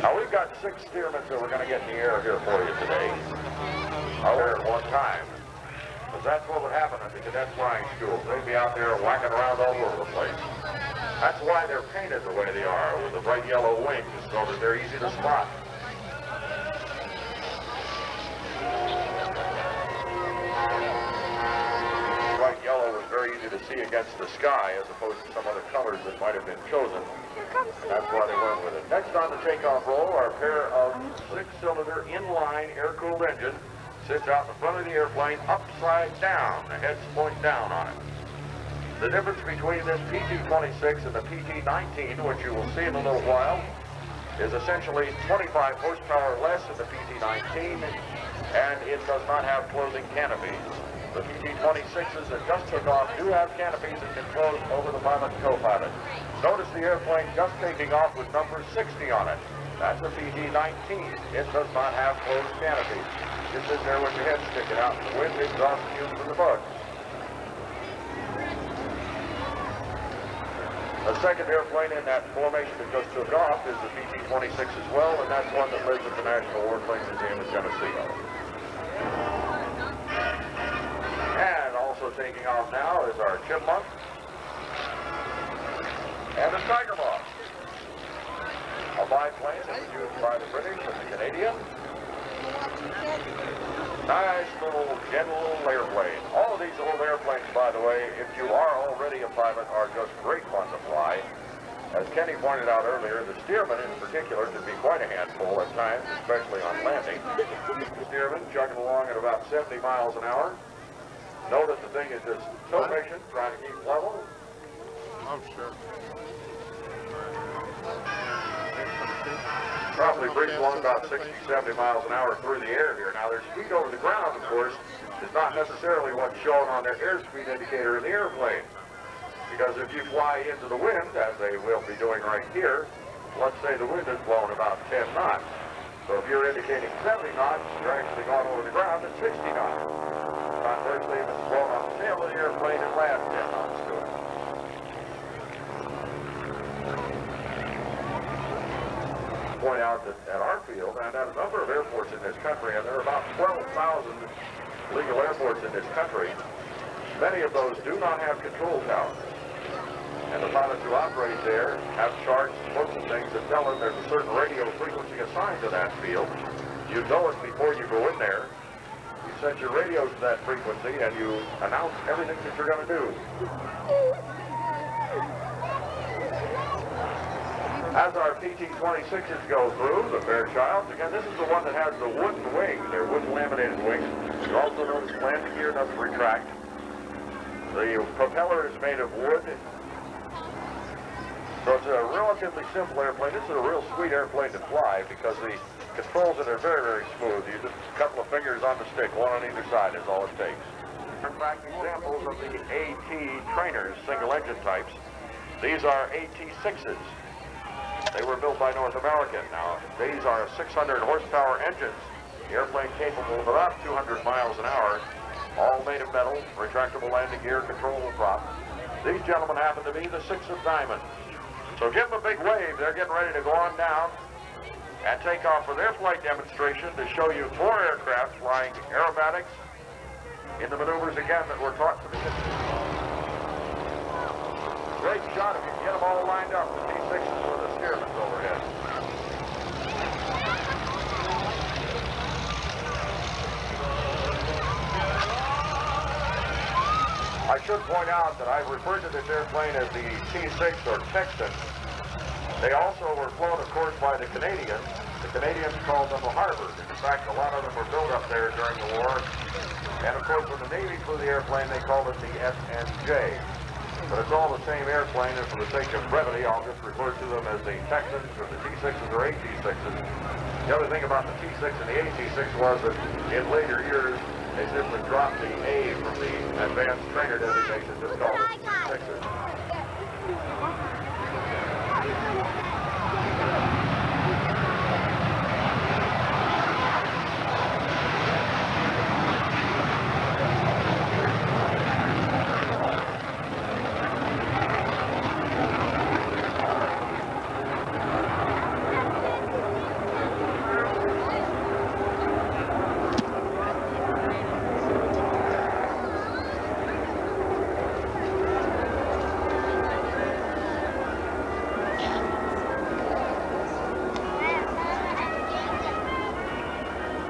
Now we've got 6 Stearmans that we're going to get in the air here for you today. Out there at one time. Because that's what would happen at the cadet flying schools. They'd be out there whacking around all over the place. That's why they're painted the way they are, with the bright yellow wings, so that they're easy to spot. Bright yellow was very easy to see against the sky, as opposed to some other colors that might have been chosen. And that's why they went with it. Next on the takeoff roll are a pair of 6-cylinder inline air-cooled engines. Sits out in the front of the airplane upside down. The head's point down on it. The difference between this PT-26 and the PT-19, which you will see in a little while, is essentially 25 horsepower less in the PT-19, and it does not have closing canopies. The PT-26s that just took off do have canopies that can close over the pilot and co-pilot. Notice the airplane just taking off with number 60 on it. That's a PT-19. It does not have closed canopies. You sit there with your head sticking out in the wind, exhaust fumes from the bugs. The second airplane in that formation that just took off is the PT-26 as well, and that's one that lives at the National Warplane Museum in Geneseo. And also taking off now is our Chipmunk and the Tiger Moth. A biplane that was used by the British and the Canadians. Nice little gentle airplane. All of these old airplanes, by the way, if you are already a pilot, are just great fun to fly. As Kenny pointed out earlier, the Stearman in particular can be quite a handful at times, especially on landing. The Stearman chugging along at about 70 miles an hour. Notice the thing is just so patient, trying to keep level. I'm sure. Probably breeze along about 60, 70 miles an hour through the air here. Now, their speed over the ground, of course, is not necessarily what's shown on their airspeed indicator in the airplane. Because if you fly into the wind, as they will be doing right here, let's say the wind is blowing about 10 knots. So if you're indicating 70 knots, you're actually going over the ground at 60 knots. Conversely, if it's blowing on the tail of the airplane, it adds 10 knots to it. Point out that at our field and at a number of airports in this country, and there are about 12,000 legal airports in this country, many of those do not have control towers. And the pilots who operate there have charts and books and things that tell them there's a certain radio frequency assigned to that field. You know it before you go in there. You set your radios to that frequency and you announce everything that you're going to do. As our PT-26s go through, the Fairchilds, again, this is the one that has the wooden wings. They're wooden laminated wings. You also notice landing gear doesn't retract. The propeller is made of wood. So it's a relatively simple airplane. This is a real sweet airplane to fly because the controls in it are very, very smooth. You just a couple of fingers on the stick, one on either side is all it takes. In fact, examples of the AT trainers, single engine types. These are AT-6s. They were built by North American. Now, these are 600 horsepower engines. The airplane capable of about 200 miles an hour, all made of metal, retractable landing gear, controllable prop. These gentlemen happen to be the 6 of Diamond. So give them a big wave. They're getting ready to go on down and take off for their flight demonstration to show you 4 aircraft flying aerobatics in the maneuvers again that were taught to the Great shot if you can get them all lined up. The T-6s with the Stearmans overhead. I should point out that I've referred to this airplane as the T-6 or Texan. They also were flown, of course, by the Canadians. The Canadians called them a Harvard. In fact, a lot of them were built up there during the war. And, of course, when the Navy flew the airplane, they called it the SNJ. But it's all the same airplane, and for the sake of brevity, I'll just refer to them as the Texans or the T-6s or AT-6s. The other thing about the T-6 and the AT-6 was that in later years, They simply dropped the A from the advanced trainer designation, just called it sixes.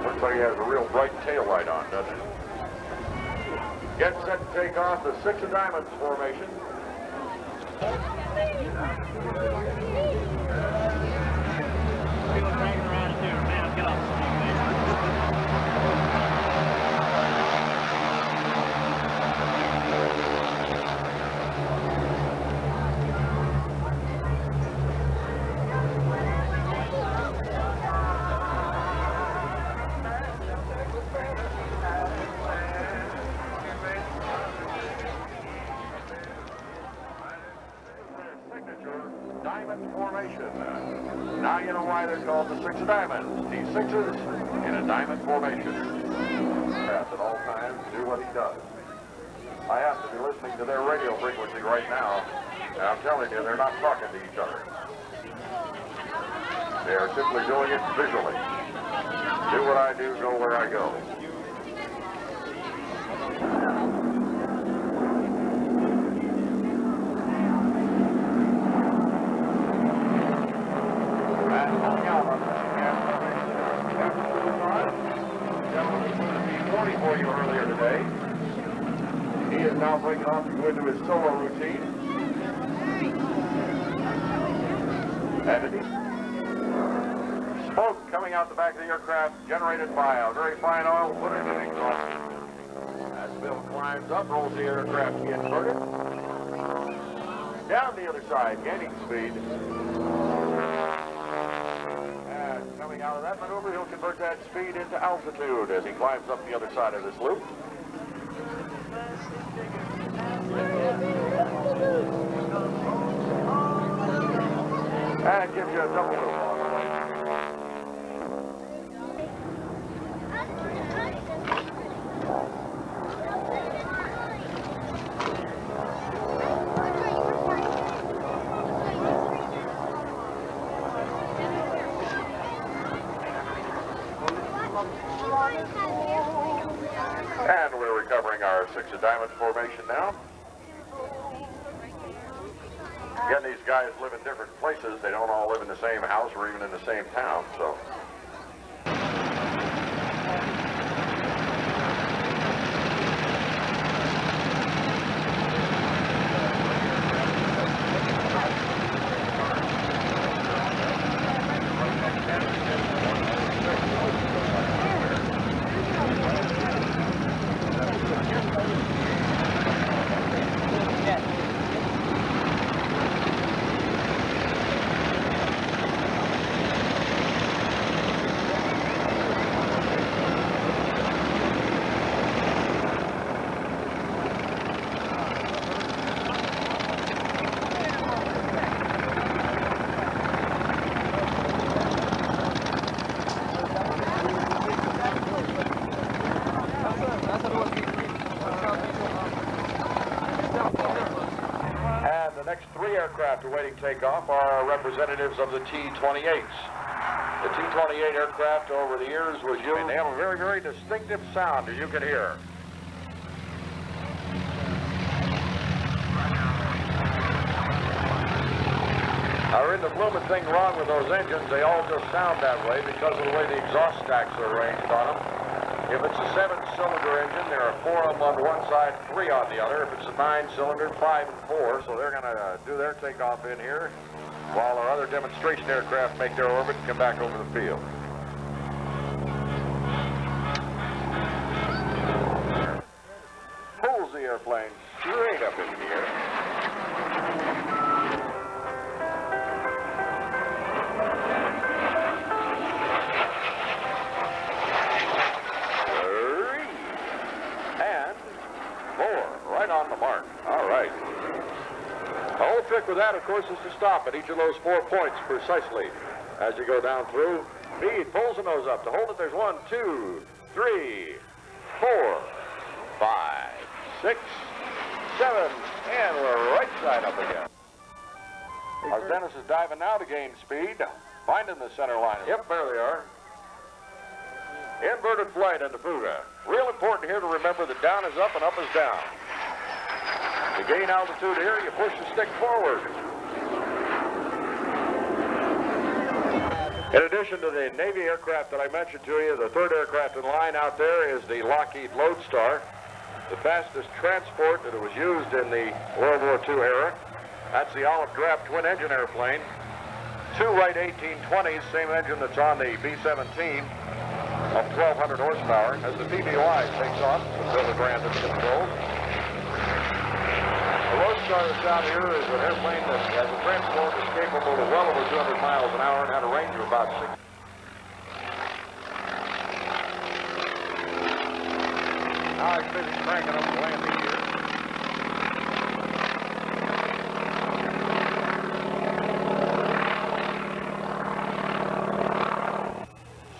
Looks like he has a real bright tail light on, doesn't it? Get set to take off the six of diamonds formation. People dragging around it too. Man, get off. Diamond formation. Now you know why they're called the six of diamonds. These sixes in a diamond formation. At all times, do what he does. I have to be listening to their radio frequency right now, and I'm telling you, they're not talking to each other. They are simply doing it visually. Do what I do, go where I go. For you earlier today. He is now breaking off to go into his solo routine. And smoke coming out the back of the aircraft generated by a very fine oil put into the exhaust. As Bill climbs up, rolls the aircraft inverted. Down the other side, gaining speed. Coming out of that maneuver, he'll convert that speed into altitude as he climbs up the other side of this loop. And gives you a double loop. And we're recovering our six of diamond formation now. Again, these guys live in different places. They don't all live in the same house or even in the same town, so. Aircraft awaiting takeoff are representatives of the T-28s. The T-28 aircraft over the years was used, and they have a very, very distinctive sound, as you can hear. Now, isn't the blooming thing wrong with those engines? They all just sound that way because of the way the exhaust stacks are arranged on them. If it's a 7-cylinder engine, there are 4 of them on one side, 3 on the other. If it's a 9-cylinder, 5 and 4. So they're going to do their takeoff in here while our other demonstration aircraft make their orbit and come back over the field. Pulls the airplane straight up into the air. right on the mark. All right. The whole trick with that, of course, is to stop at each of those 4 points precisely. As you go down through, speed, pulls the nose up. To hold it, there's 1, 2, 3, 4, 5, 6, 7, and we're right side up again. As Dennis is diving now to gain speed, finding the center line. Yep, there they are. Inverted flight into Fuga. Real important here to remember that down is up and up is down. To gain altitude here, you push the stick forward. In addition to the Navy aircraft that I mentioned to you, the third aircraft in line out there is the Lockheed Lodestar, the fastest transport that was used in the World War II era. That's the olive drab twin-engine airplane. 2 Wright 1820s, same engine that's on the B-17 of 1,200 horsepower as the PBY takes off with Bill LeGrand at the controls. The Lodestar that's out here is an airplane that has a transport that's capable of well over 200 miles an hour and had a range of about 6. Now he's busy cranking up the landing gear.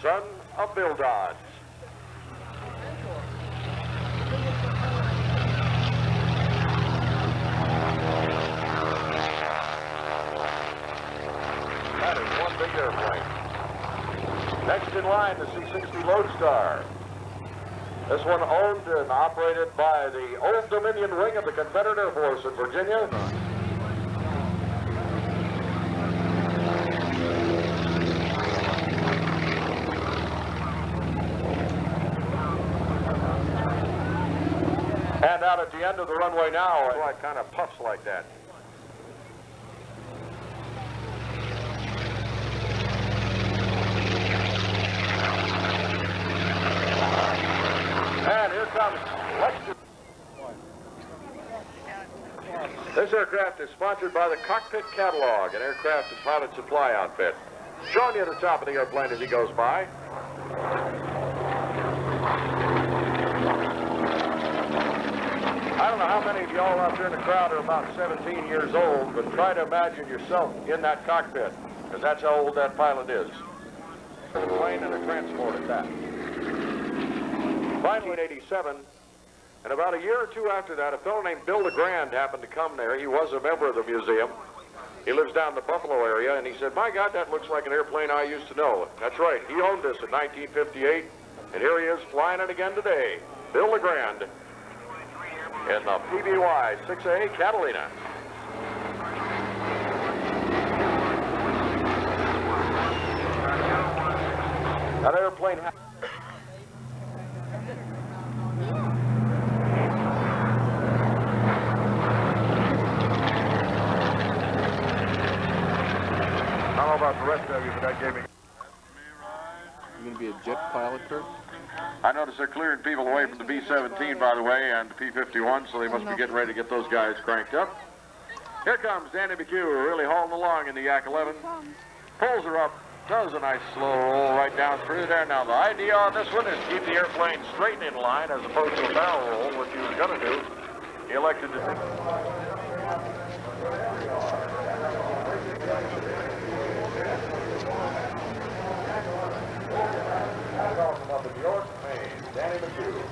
Son of Bill Dodds. That is one big airplane. Next in line, the C-60 Lodestar. This one owned and operated by the Old Dominion Wing of the Confederate Air Force in Virginia. And out at the end of the runway now, it kind of puffs like that. And here comes Lexington. This aircraft is sponsored by the Cockpit Catalog, an aircraft and pilot supply outfit. Showing you the top of the airplane as he goes by. I don't know how many of y'all out there in the crowd are about 17 years old, but try to imagine yourself in that cockpit, because that's how old that pilot is. A plane and a transport at that. Finally, in '87, and about a year or two after that, a fellow named Bill LeGrand happened to come there. He was a member of the museum. He lives down in the Buffalo area, and he said, "My God, that looks like an airplane I used to know." That's right. He owned this in 1958, and here he is flying it again today. Bill LeGrand in the PBY 6A Catalina. That airplane I don't know about the rest of you, but that gave me... You going to be a jet pilot, Kurt? I noticed they're clearing people away from the B-17, by the way, and the P-51, so they must be getting ready to get those guys cranked up. Here comes Danny McHugh, really hauling along in the Yak 11. Pulls her up, does a nice slow roll right down through there. Now, the idea on this one is keep the airplane straight and in line as opposed to a barrel roll, which he was going to do. He elected to do. From up in York, Maine, Danny McHugh.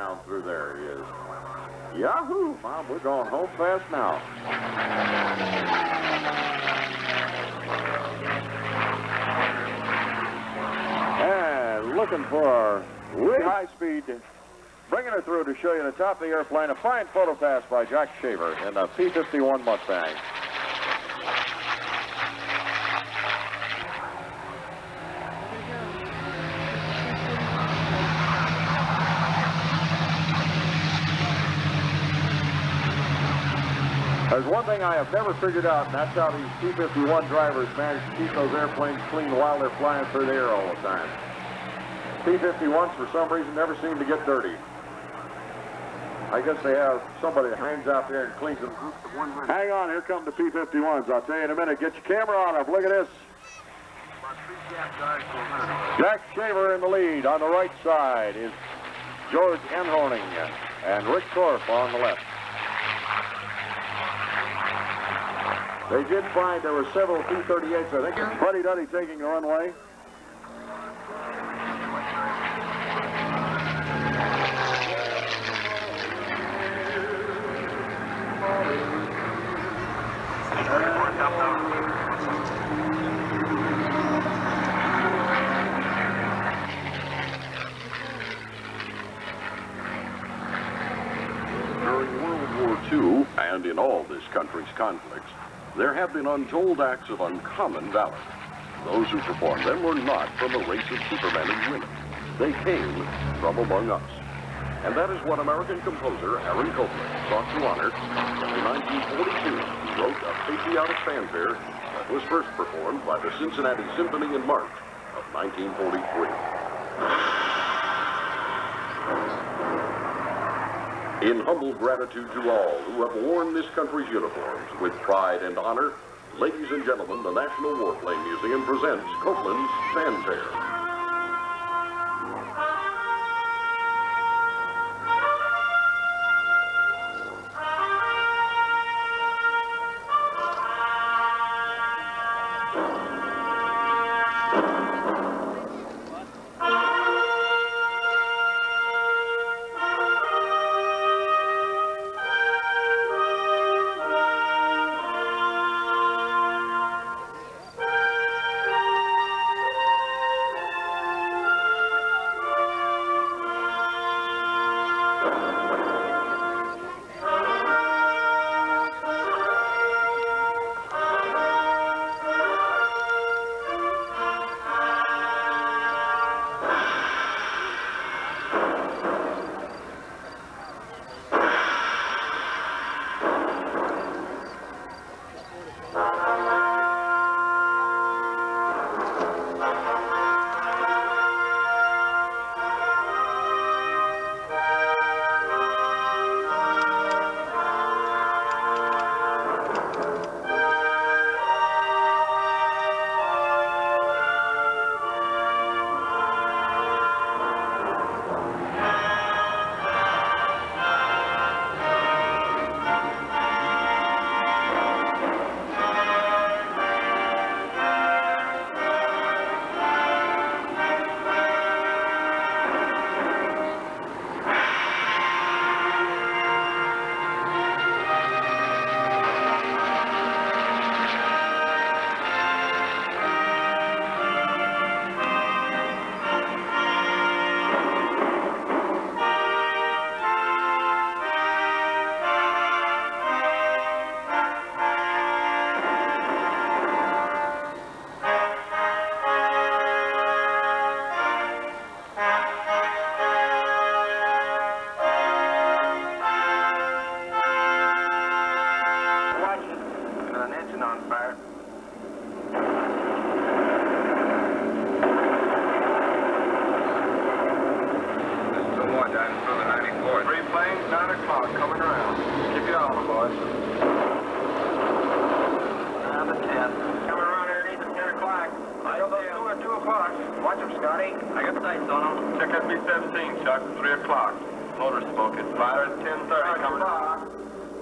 down through there. He is. Yahoo! Mom, we're going home fast now. And looking for our way high speed, bringing her through to show you the top of the airplane. A fine photo pass by Jack Shaver in a P-51 Mustang. There's one thing I have never figured out, and that's how these P-51 drivers manage to keep those airplanes clean while they're flying through the air all the time. P-51s, for some reason, never seem to get dirty. I guess they have somebody that hangs out there and cleans them. Hang on, here come the P-51s. I'll tell you in a minute. Get your camera on them. Look at this. Jack Shaver in the lead. On the right side is George Enhoning and Rick Korf on the left. They did find there were several P-38s. I think it's Buddy Duddy taking the runway. During World War II, and in all this country's conflicts, there have been untold acts of uncommon valor. Those who performed them were not from a race of supermen and women. They came from among us. And that is what American composer Aaron Copland sought to honor when in 1942 he wrote a patriotic fanfare that was first performed by the Cincinnati Symphony in March of 1943. In humble gratitude to all who have worn this country's uniforms with pride and honor, ladies and gentlemen, the National Warplane Museum presents Copland's Fanfare. Watch them, Scotty. I got sights on them. Check SB-17, Chuck. 3 o'clock. Motor smoking. Flight at 10:30. Coming up.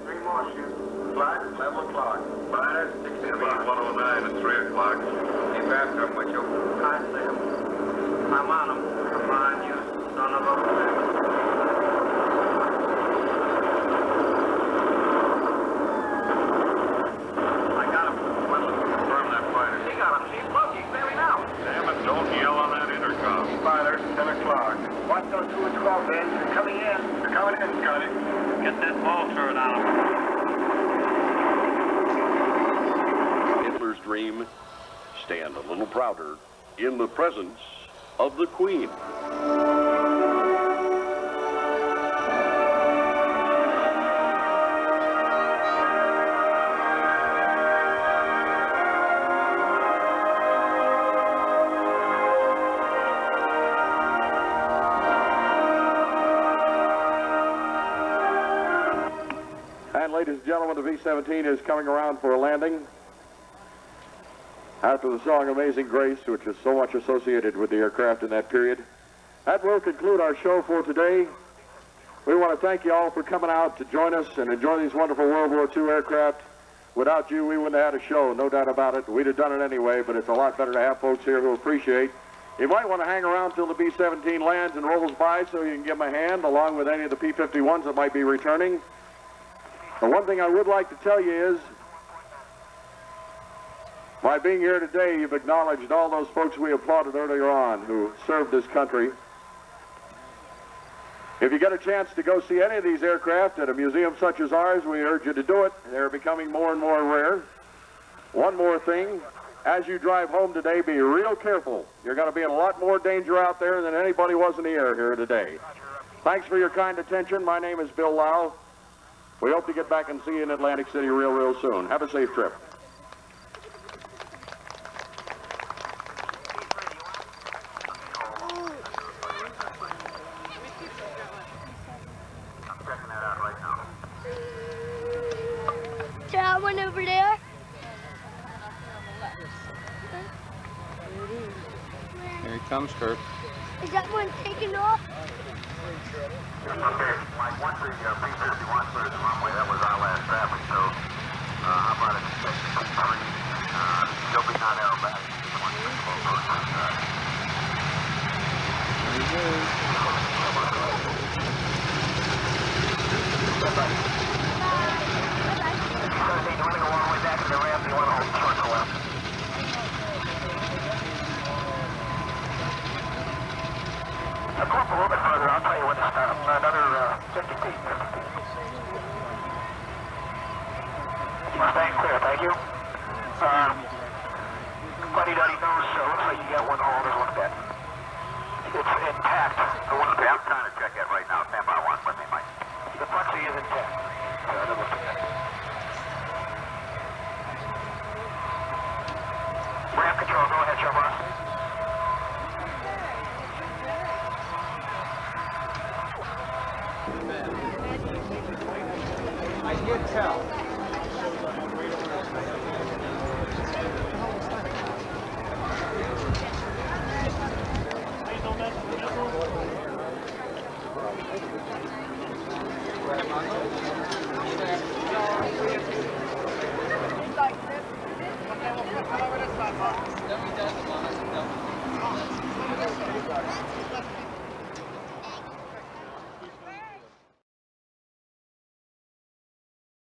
3 more shoots. Flight at 11 o'clock. Flight at 16 o'clock. 109 at 3 o'clock. Keep after them, would you? I see them. I'm on them. Come on, you son of a bitch. Park. Watch those 2 and 12, Ben. They're coming in. They're coming in, Scotty. Get that ball turned out. Hitler's dream, stand a little prouder in the presence of the Queen. And ladies and gentlemen, the V-17 is coming around for a landing. After the song Amazing Grace, which is so much associated with the aircraft in that period. That will conclude our show for today. We want to thank you all for coming out to join us and enjoy these wonderful World War II aircraft. Without you, we wouldn't have had a show, no doubt about it. We'd have done it anyway, but it's a lot better to have folks here who appreciate. You might want to hang around till the B-17 lands and rolls by so you can give them a hand, along with any of the P-51s that might be returning. The one thing I would like to tell you is, by being here today, you've acknowledged all those folks we applauded earlier on who served this country. If you get a chance to go see any of these aircraft at a museum such as ours, we urge you to do it. They're becoming more and more rare. One more thing, as you drive home today, be real careful. You're going to be in a lot more danger out there than anybody was in the air here today. Thanks for your kind attention. My name is Bill Lau. We hope to get back and see you in Atlantic City real soon. Have a safe trip. That one over there? Here he comes, Kurt. Is that one taken off? Okay, Mike, once the B-51 clears the runway, that was our last traffic, so how about it? P3, you'll be not aerobatic. Very good. You want to go all the way back to the ramp, you want to hold short to left. Go up a little bit further, I'll tell you when to stop. Another 50 feet. Staying clear, thank you. Buddy-duddy nose, looks like you got one hole to look at. It's intact. Okay, I'm trying to check that right now. Stand by one with me, Mike. The flexi is intact. Ramp control, go ahead, Sherman. I did tell.